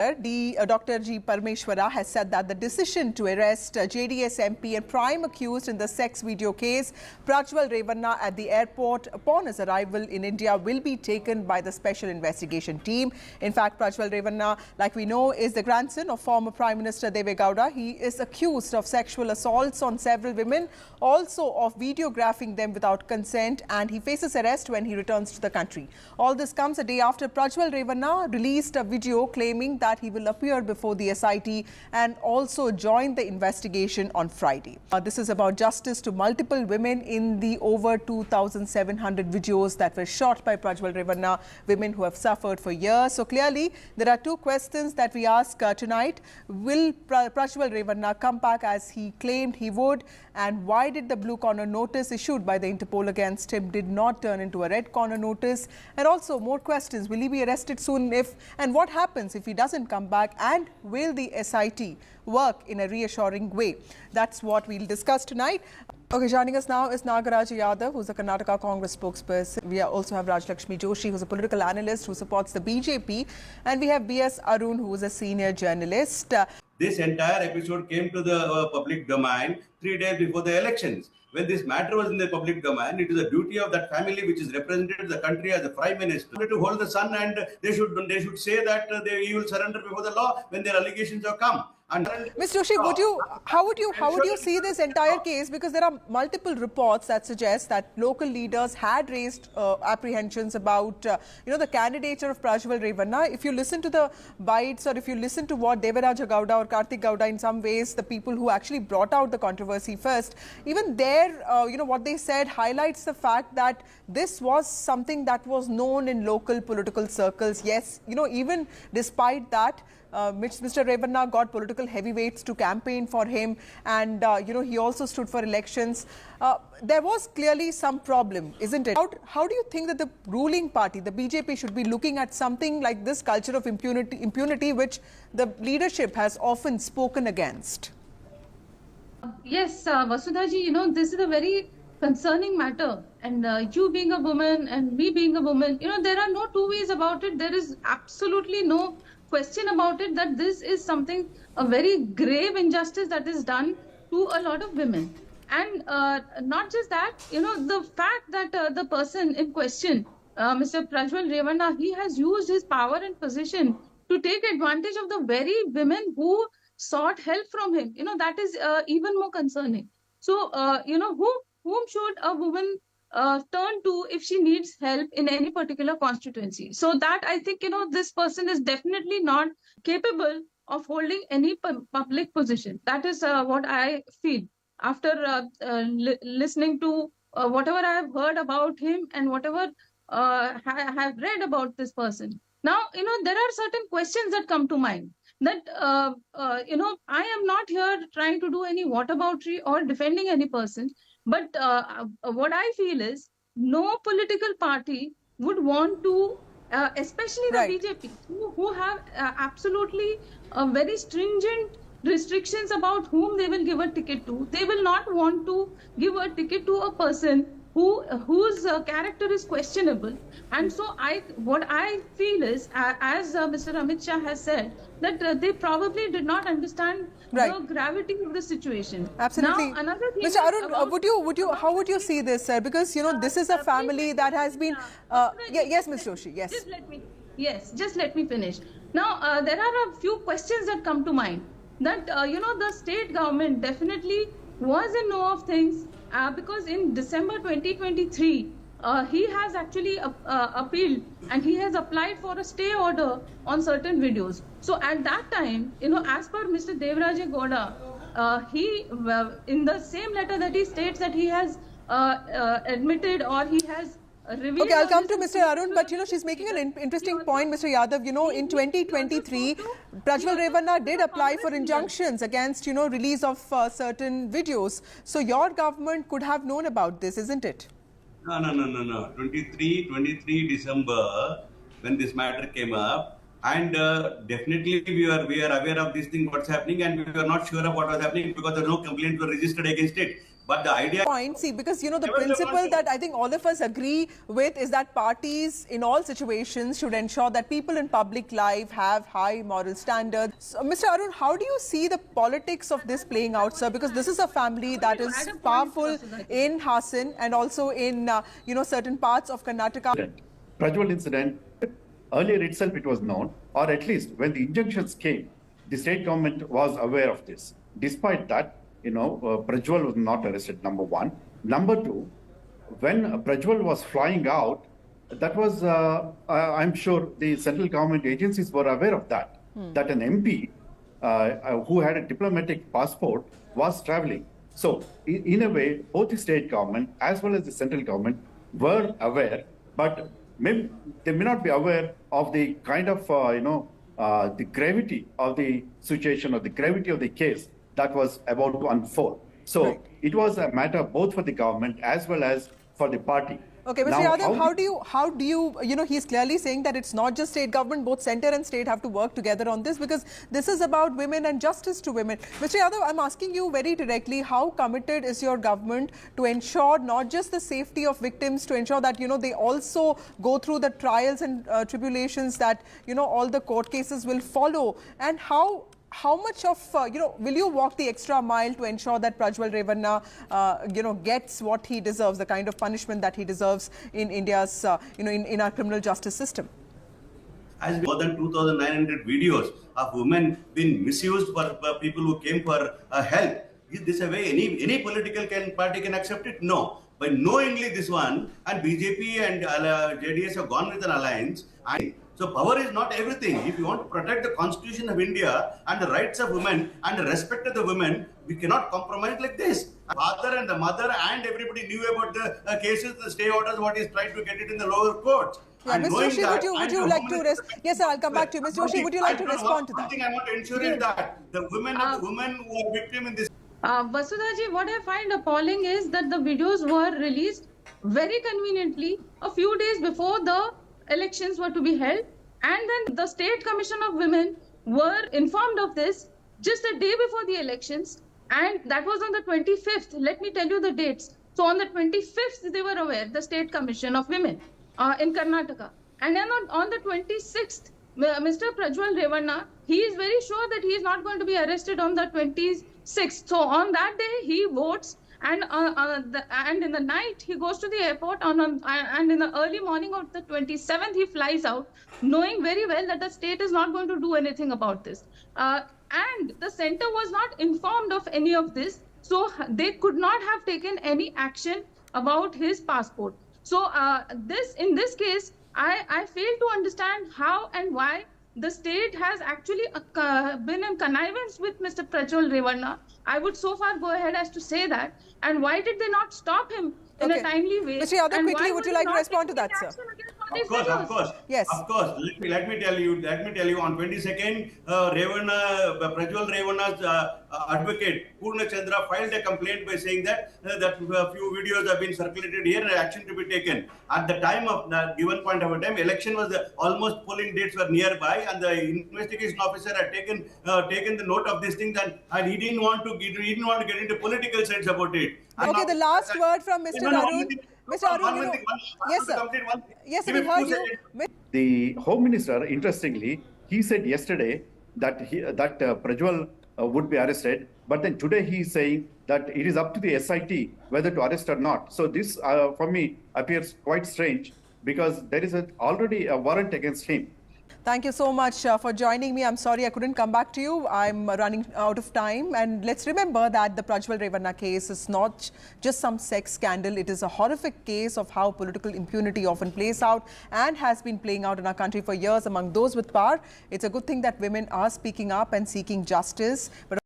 Dr. G. Parmeshwara has said that the decision to arrest JDS MP and prime accused in the sex video case, Prajwal Revanna, at the airport upon his arrival in India will be taken by the special investigation team. In fact, Prajwal Revanna, like we know, is the grandson of former Prime Minister Deve Gowda. He is accused of sexual assaults on several women, also of videographing them without consent, and he faces arrest when he returns to the country. All this comes a day after Prajwal Revanna released a video claiming that he will appear before the SIT and also join the investigation on Friday. This is about justice to multiple women in the over 2,700 videos that were shot by Prajwal Revanna, women who have suffered for years. So clearly, there are two questions that we ask tonight. Will Prajwal Revanna come back as he claimed he would? And why did the blue corner notice issued by the Interpol against him did not turn into a red corner notice? And also more questions. Will he be arrested soon? And what happens if he doesn't come back, and will the SIT work in a reassuring way? That's what we'll discuss tonight. Okay, joining us now is Nagaraj Yadav, who's a Karnataka Congress spokesperson. We also have Rajalakshmi Joshi, who's a political analyst who supports the BJP. And we have B.S. Arun, who is a senior journalist. This entire episode came to the public domain 3 days before the elections. When this matter was in the public domain, it is the duty of that family which is represented the country as the Prime Minister to hold the son, and they should say that he will surrender before the law when their allegations have come. Mr. Joshi, how would you see this entire case? Because there are multiple reports that suggest that local leaders had raised apprehensions about the candidature of Prajwal Revanna. If you listen to the bites, or if you listen to what Devaraja Gowda or Kartik Gowda, in some ways the people who actually brought out the controversy first, even there, what they said highlights the fact that this was something that was known in local political circles. Yes, even despite that, Mr. Revanna got political heavyweights to campaign for him, and he also stood for elections. There was clearly some problem, isn't it? How do you think that the ruling party, the BJP, should be looking at something like this culture of impunity which the leadership has often spoken against? Yes, Vasudhaji, this is a very concerning matter, and you being a woman and me being a woman, there are no two ways about it. There is absolutely no question about it that this is a very grave injustice that is done to a lot of women. And not just that, the fact that the person in question, Mr. Prajwal Revanna, he has used his power and position to take advantage of the very women who sought help from him. That is even more concerning. So, whom should a woman turn to if she needs help in any particular constituency? So that I think, this person is definitely not capable of holding any public position. That is what I feel after listening to whatever I have heard about him and whatever I have read about this person. Now, there are certain questions that come to mind. That, I am not here trying to do any whataboutery or defending any person. But what I feel is no political party would want to, especially the BJP, who have absolutely very stringent restrictions about whom they will give a ticket to. They will not want to give a ticket to a person whose character is questionable. And so what I feel is, as Mr. Amit Shah has said, that they probably did not understand the gravity of the situation. Absolutely. Now, another thing, Mr. Arun, how would you see this, sir? Because this is a family that has been. Yes, Ms. Joshi. Yes. Just let me finish. Now, there are a few questions that come to mind. That the state government definitely was in know of things. Because in December 2023, he has actually appealed and he has applied for a stay order on certain videos. So at that time, as per Mr. Devaraja Gowda, he in the same letter that he states that he has admitted or he has revealed. Okay, I'll come to Mr. Arun, but she's making an interesting point, Mr. Yadav. In 2023, Prajwal Revanna did apply for injunctions against, release of certain videos. So your government could have known about this, isn't it? No. 23 December, when this matter came up, and definitely we are aware of this thing, what's happening, and we were not sure of what was happening because no complaints were registered against it. But the idea... Point, see, because the principle that I think all of us agree with is that parties in all situations should ensure that people in public life have high moral standards. So, Mr. Arun, how do you see the politics of this playing out, sir? Because this is a family that is powerful in Hassan and also in certain parts of Karnataka. Prajwal incident, earlier itself it was known, or at least when the injunctions came, the state government was aware of this. Despite that, Prajwal was not arrested, number one. Number two, when Prajwal was flying out, that was, I'm sure the central government agencies were aware of that, that an MP who had a diplomatic passport was traveling. So, in a way, both the state government as well as the central government were aware, but they may not be aware of the kind of, the gravity of the situation or the gravity of the case that was about to unfold. So It was a matter both for the government as well as for the party. Okay, Mr. Yadav, how do you, he's clearly saying that it's not just state government, both center and state have to work together on this because this is about women and justice to women. Mr. Yadav, I'm asking you very directly, how committed is your government to ensure not just the safety of victims, to ensure that, they also go through the trials and tribulations that, all the court cases will follow, and how much of, will you walk the extra mile to ensure that Prajwal Revanna, gets what he deserves, the kind of punishment that he deserves in India's, in our criminal justice system? As more than 2,900 videos of women being misused for people who came for help. Is this a way any political party can accept it? No. By knowingly this one, and BJP and JDS have gone with an alliance. So power is not everything. If you want to protect the Constitution of India and the rights of women and the respect of the women, we cannot compromise like this. Father and the mother and everybody knew about the cases, the stay orders, what he's trying to get it in the lower courts. Yeah, Ms. Joshi, would you like to yes, sir, I'll come back to you. Ms. Joshi, would you like to respond to that? One thing I want to ensure is that the women who are victim in this. Vasudhaji, what I find appalling is that the videos were released very conveniently a few days before the elections were to be held, and then the State Commission of Women were informed of this just a day before the elections, and that was on the 25th. Let me tell you the dates. So on the 25th, they were aware, the State Commission of Women in Karnataka. And then on the 26th, Mr. Prajwal Revanna, he is very sure that he is not going to be arrested on the 26th. So on that day, he votes. And in the night, he goes to the airport, and in the early morning of the 27th, he flies out, knowing very well that the state is not going to do anything about this. And the center was not informed of any of this, so they could not have taken any action about his passport. So in this case, I fail to understand how and why the state has actually been in connivance with Mr. Prajwal Revanna. I would so far go ahead as to say that. And why did they not stop him in a timely way? Mr. Yadav, quickly, would you like to respond to that, sir? Of course. Yes. Of course. Let me tell you. On 22nd, Prajwal Revanna's advocate Purna Chandra filed a complaint by saying that a few videos have been circulated here and action to be taken. At the time of the given point of a time, election was almost polling dates were nearby, and the investigation officer had taken the note of these things, and he didn't want to get into political sense about it. Okay, the last word from Mr. Arun. Mr. Arun, yes, sir. Yes, sir, we heard you. The Home Minister, interestingly, he said yesterday that Prajwal would be arrested, but then today he is saying that it is up to the SIT whether to arrest or not. So this, for me, appears quite strange because there is already a warrant against him. Thank you so much for joining me. I'm sorry I couldn't come back to you. I'm running out of time. And let's remember that the Prajwal Revanna case is not just some sex scandal. It is a horrific case of how political impunity often plays out and has been playing out in our country for years among those with power. It's a good thing that women are speaking up and seeking justice. But